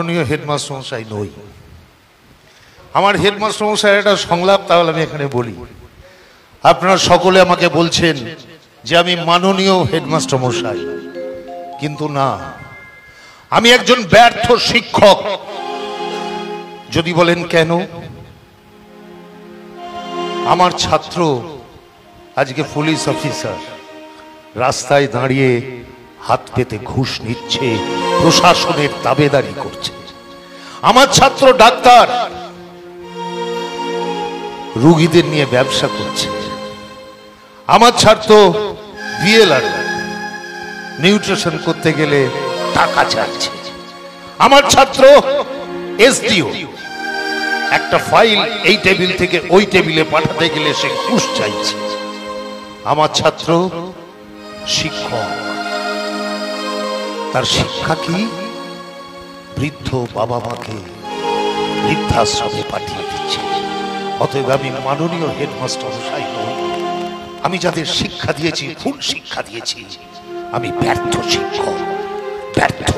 মাননীয় হেডমাস্টার মশাই নই। আমার হেডমাস্টার মশাই একটা সংলাপ, তাহলে আমি এখানে বলি। আপনারা সকলে আমাকে বলছেন যে আমি মাননীয় হেডমাস্টার মশাই, কিন্তু না, আমি একজন ব্যর্থ শিক্ষক। যদি বলেন কেন? আমার ছাত্র আজকে পুলিশ অফিসার, রাস্তায় দাঁড়িয়ে হাত পেতে ঘুষ নিচ্ছে, প্রশাসনের দাবেদারি করছে। আমার ছাত্র ডাক্তার, রোগীদের নিয়ে ব্যবসা করছে। আমার ছাত্র বিএলআর, নিউট্রিশন করতে গেলে টাকা চাইছে। আমার ছাত্র এসডিও, একটা ফাইল এই টেবিল থেকে ওই টেবিলে পাঠাতে গেলে সে ঘুষ চাইছে। আমার ছাত্র শিক্ষক, তার শিক্ষা কি? বৃদ্ধ বাবা মাকে বৃদ্ধাশ্রমে পাঠিয়ে দিচ্ছে। অতএব আমি মাননীয় হেডমাস্টার মশাই নই। আমি যাদের শিক্ষা দিয়েছি, ভুল শিক্ষা দিয়েছি। আমি ব্যর্থ শিক্ষক, ব্যর্থ।